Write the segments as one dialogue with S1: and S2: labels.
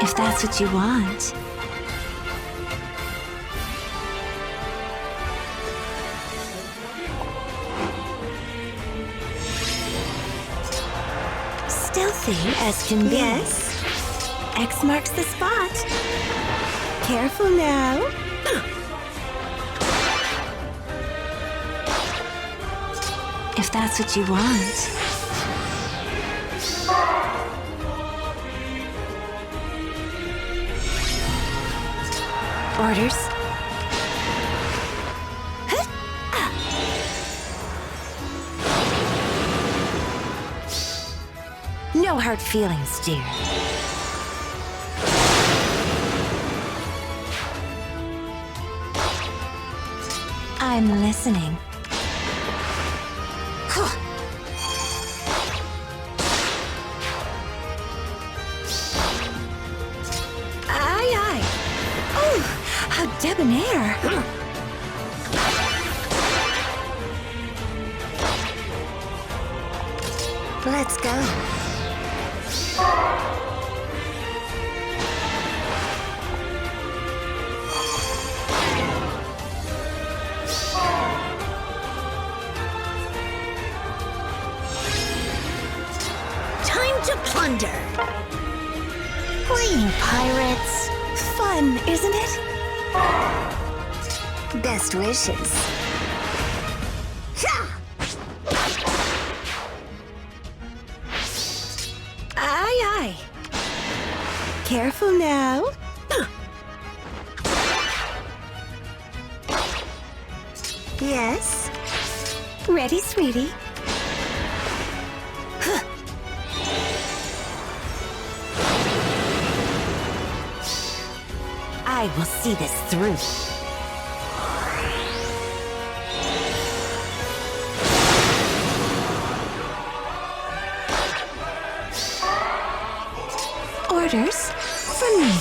S1: If that's what you want. Stealthy as can be.
S2: Yes.
S1: X marks the spot. Careful now. If that's what you want. Orders. No hard feelings, dear. I'm listening. Aye, aye. Oh, how debonair.
S2: Let's go.
S1: Time to plunder. Playing pirates. Fun, isn't it?
S2: Best wishes.
S1: Aye, aye. Careful now.
S2: Yes.
S1: Ready, sweetie? I will see this through. Orders from me.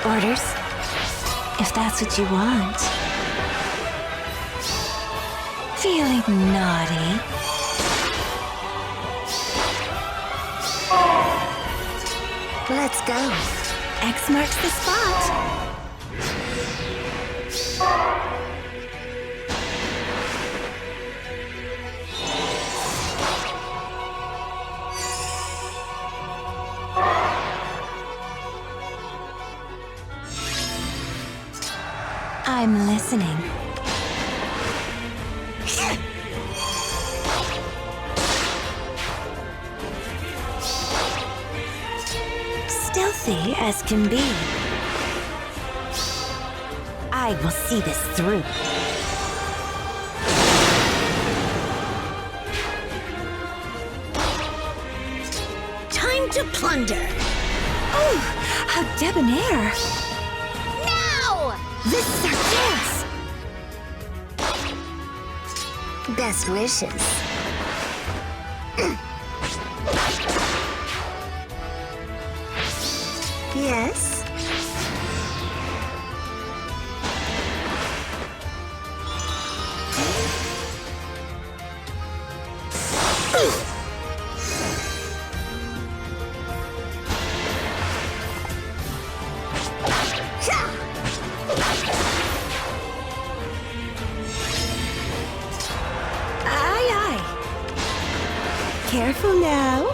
S1: Orders, if that's what you want. Feeling naughty?
S2: Let's go.
S1: X marks the spot. I'm listening. Stealthy as can be. I will see this through. Time to plunder. Oh, how debonair. Now! This is our chance.
S2: Best wishes. Yes.
S1: Aye, aye. Careful now.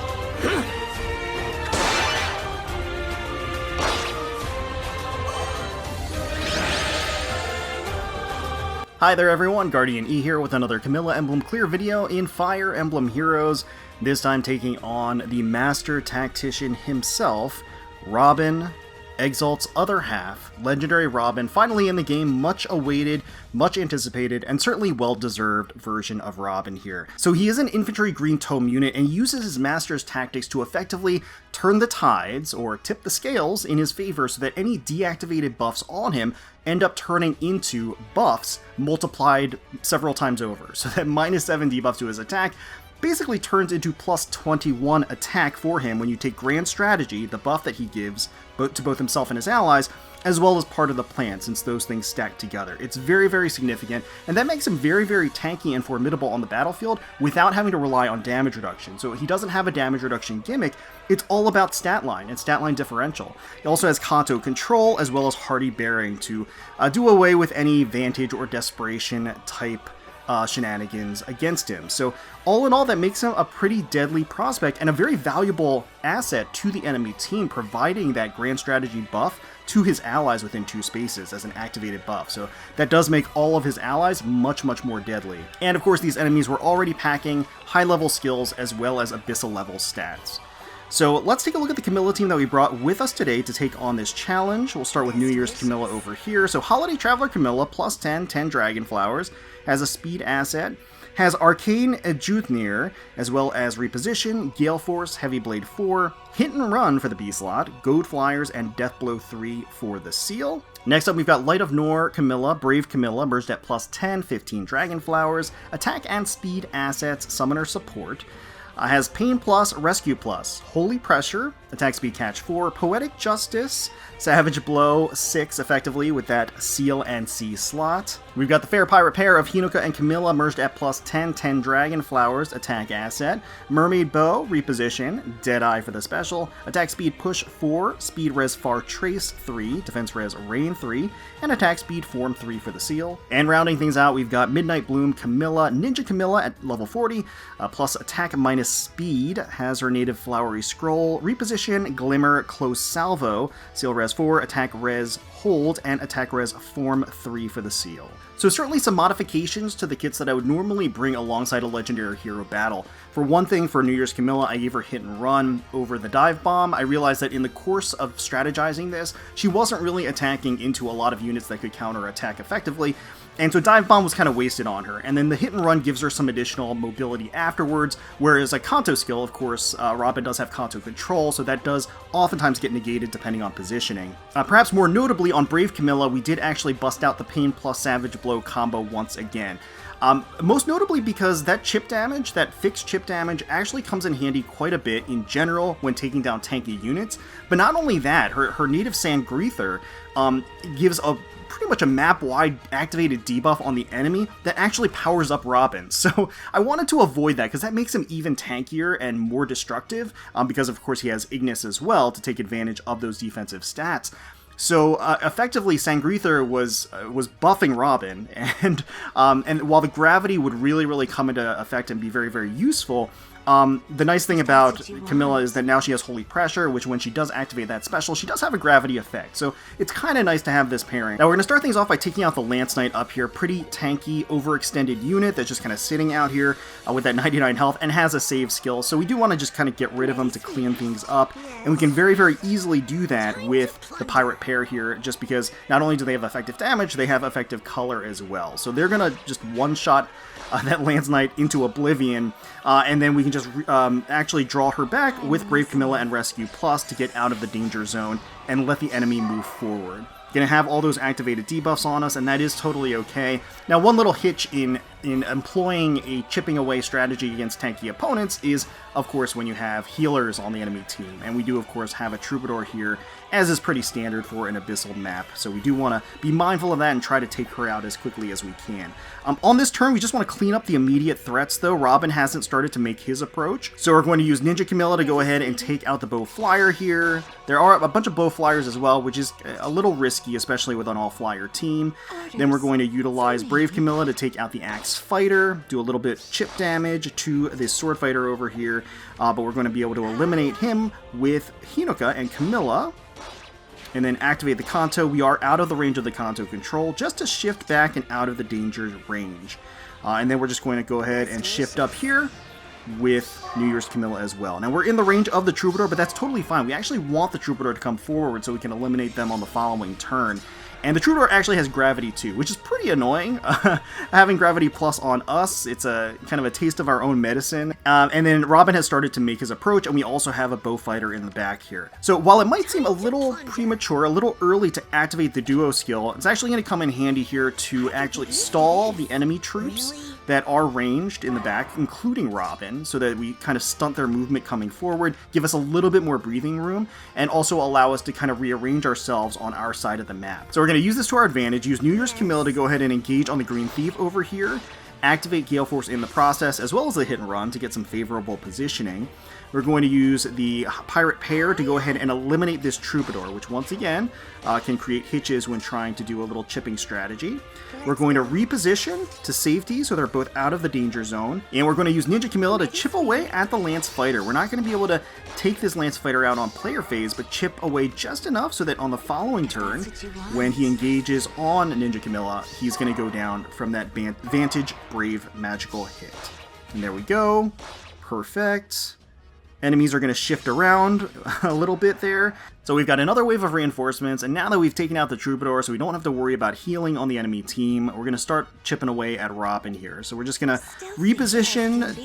S3: Hi there everyone, GuardianE here with another Camilla Emblem clear video in Fire Emblem Heroes, this time taking on the Master Tactician himself, Robin, Exalt's other half, Legendary Robin, finally in the game, much awaited, much anticipated, and certainly well-deserved version of Robin here. So he is an infantry green tome unit and uses his master's tactics to effectively turn the tides, or tip the scales, in his favor so that any deactivated buffs on him end up turning into buffs multiplied several times over. So that -7 debuff to his attack basically turns into plus 21 attack for him when you take Grand Strategy, the buff that he gives to both himself and his allies, as well as part of the plan, since those things stack together. It's very, very significant, and that makes him very, very tanky and formidable on the battlefield without having to rely on damage reduction. So he doesn't have a damage reduction gimmick, it's all about stat line and stat line differential. He also has Kanto Control, as well as Hardy Bearing to do away with any Vantage or Desperation type shenanigans against him. So all in all, that makes him a pretty deadly prospect and a very valuable asset to the enemy team, providing that Grand Strategy buff to his allies within 2 spaces as an activated buff. So that does make all of his allies much, much more deadly. And of course, these enemies were already packing high-level skills as well as Abyssal level stats. So let's take a look at the Camilla team that we brought with us today to take on this challenge. We'll start with New Year's Camilla over here. So Holiday Traveler Camilla, plus 10 Dragon Flowers, has a speed asset, has Arcane Ejuthnir, as well as Reposition, Gale Force, Heavy Blade 4, Hit and Run for the B slot, Goad Flyers, and Death Blow 3 for the seal. Next up, we've got Light of Nor Camilla, Brave Camilla, merged at plus 10, 15 Dragon Flowers, attack and speed assets, Summoner Support. Has Pain Plus, Rescue Plus, Holy Pressure, attack speed catch 4, Poetic Justice, Savage Blow 6 effectively with that Seal and C slot. We've got the Fair Pirate pair of Hinoka and Camilla merged at plus 10 Dragon Flowers, attack asset, Mermaid Bow, reposition, Deadeye for the special, attack speed push 4, speed res far trace 3, defense res rain 3, and attack speed form 3 for the seal. And rounding things out, we've got Midnight Bloom Camilla, Ninja Camilla at level 40, plus attack minus speed, has her native flowery scroll, reposition, glimmer, close salvo, seal res 4, attack res hold, and attack res form 3 for the seal. So certainly some modifications to the kits that I would normally bring alongside a legendary hero battle. For one thing, for New Year's Camilla, I gave her hit and run over the dive bomb. I realized that in the course of strategizing this, she wasn't really attacking into a lot of units that could counter attack effectively, and so dive bomb was kind of wasted on her. And then the hit and run gives her some additional mobility afterwards, whereas a Kanto skill, of course, Robin does have Kanto Control, so that does oftentimes get negated depending on positioning. Perhaps more notably, on Brave Camilla, we did actually bust out the Pain plus Savage Blow combo once again. Most notably because that chip damage, that fixed chip damage, actually comes in handy quite a bit in general when taking down tanky units. But not only that, her native Sangreether gives a pretty much a map-wide activated debuff on the enemy that actually powers up Robin. So I wanted to avoid that because that makes him even tankier and more destructive, because of course he has Ignis as well to take advantage of those defensive stats. So effectively, Sangreether was buffing Robin, and while the gravity would really come into effect and be very useful, the nice thing about Camilla is that now she has Holy Pressure, which when she does activate that special, she does have a gravity effect. So it's kind of nice to have this pairing. Now we're going to start things off by taking out the Lance Knight up here. Pretty tanky, overextended unit that's just kind of sitting out here with that 99 health and has a save skill. So we do want to just kind of get rid of him to clean things up. And we can very easily do that with the Pirate pair here, just because not only do they have effective damage, they have effective color as well. So they're going to just one-shot that Lance Knight into oblivion, and then we can just actually draw her back with Brave Camilla and Rescue Plus to get out of the danger zone and let the enemy move forward. Gonna have all those activated debuffs on us, and that is totally okay. Now, one little hitch in employing a chipping away strategy against tanky opponents is, of course, when you have healers on the enemy team. And we do, of course, have a Troubadour here, as is pretty standard for an Abyssal map. So we do want to be mindful of that and try to take her out as quickly as we can. On this turn, we just want to clean up the immediate threats, though. Robin hasn't started to make his approach. So we're going to use Ninja Camilla to go ahead and take out the Bow Flyer here. There are a bunch of Bow Flyers as well, which is a little risky, especially with an all-flyer team. Then we're going to utilize Brave Camilla to take out the Axe Fighter, do a little bit chip damage to this Sword Fighter over here, but we're going to be able to eliminate him with Hinoka and Camilla. And then activate the Kanto. We are out of the range of the Kanto control, just to shift back and out of the danger range. And then we're just going to go ahead and shift up here with New Year's Camilla as well. Now we're in the range of the Troubadour, but that's totally fine. We actually want the Troubadour to come forward so we can eliminate them on the following turn. And the Troubadour actually has Gravity too, which is pretty annoying. Having Gravity Plus on us, it's a kind of a taste of our own medicine. And then Robin has started to make his approach, and we also have a Bow Fighter in the back here. So while it might seem a little premature, a little early to activate the Duo skill, it's actually going to come in handy here to actually stall the enemy troops that are ranged in the back, including Robin, so that we kind of stunt their movement coming forward, give us a little bit more breathing room, and also allow us to kind of rearrange ourselves on our side of the map. So we're going to use this to our advantage, use New Year's Camilla to go ahead and engage on the Green Thief over here, activate Gale Force in the process, as well as the hit and run to get some favorable positioning. We're going to use the Pirate Pair to go ahead and eliminate this Troubadour, which once again can create hitches when trying to do a little chipping strategy. We're going to reposition to safety so they're both out of the danger zone. And we're going to use Ninja Camilla to chip away at the Lance Fighter. We're not going to be able to take this Lance Fighter out on player phase, but chip away just enough so that on the following turn, when he engages on Ninja Camilla, he's going to go down from that Vantage Brave magical hit. And there we go. Perfect. Enemies are going to shift around a little bit there. So we've got another wave of reinforcements, and now that we've taken out the Troubadour, so we don't have to worry about healing on the enemy team, we're going to start chipping away at Robin here. So we're just going to reposition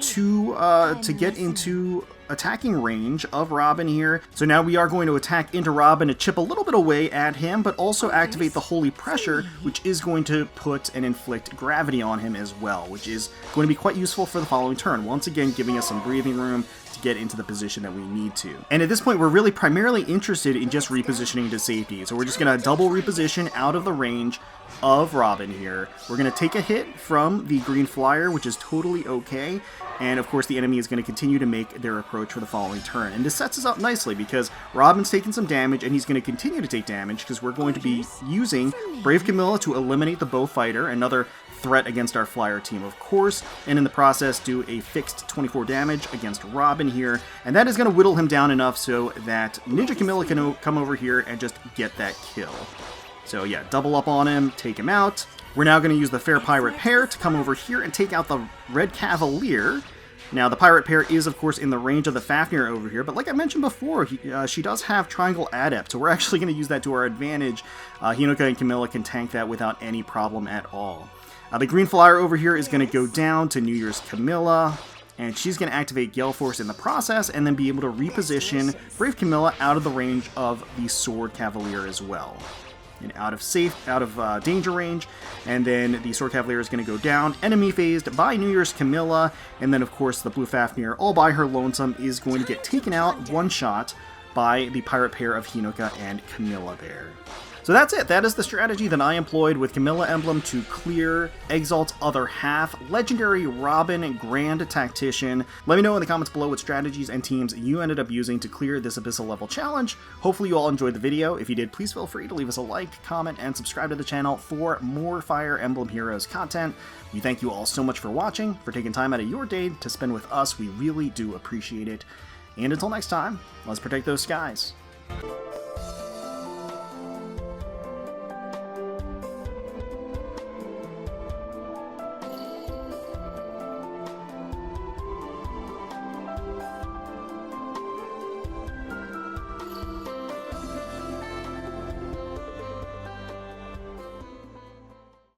S3: to get into attacking range of Robin here. So now we are going to attack into Robin to chip a little bit away at him, but also activate the Holy Pressure, which is going to put and inflict gravity on him as well, which is going to be quite useful for the following turn. Once again, giving us some breathing room to get into the position that we need to. And at this point, we're really primarily interested in just repositioning to safety. So we're just going to double reposition out of the range of Robin here. We're going to take a hit from the Green Flyer, which is totally okay. And of course, the enemy is going to continue to make their approach for the following turn. And this sets us up nicely because Robin's taking some damage and he's going to continue to take damage because we're going to be using Brave Camilla to eliminate the Bow Fighter, another threat against our Flyer team, of course, and in the process do a fixed 24 damage against Robin here. And that is going to whittle him down enough so that Ninja Camilla can come over here and just get that kill. So yeah, double up on him, take him out. We're now going to use the Fair Pirate Pair to come over here and take out the Red Cavalier. Now, the Pirate Pair is, of course, in the range of the Fafnir over here, but like I mentioned before, she does have Triangle Adept, so we're actually going to use that to our advantage. Hinoka and Camilla can tank that without any problem at all. The Green Flyer over here is going to go down to New Year's Camilla, and she's going to activate Gale Force in the process, and then be able to reposition Brave Camilla out of the range of the Sword Cavalier as well. And out of danger range, and then the Sword Cavalier is going to go down, enemy phased by New Year's Camilla, and then of course the Blue Fafnir, all by her lonesome, is going to get taken out one shot by the Pirate Pair of Hinoka and Camilla there. So that's it. That is the strategy that I employed with Camilla Emblem to clear Exalt's other half, Legendary Robin Grand Tactician. Let me know in the comments below what strategies and teams you ended up using to clear this Abyssal level challenge. Hopefully you all enjoyed the video. If you did, please feel free to leave us a like, comment, and subscribe to the channel for more Fire Emblem Heroes content. We thank you all so much for watching, for taking time out of your day to spend with us. We really do appreciate it. And until next time, let's protect those skies.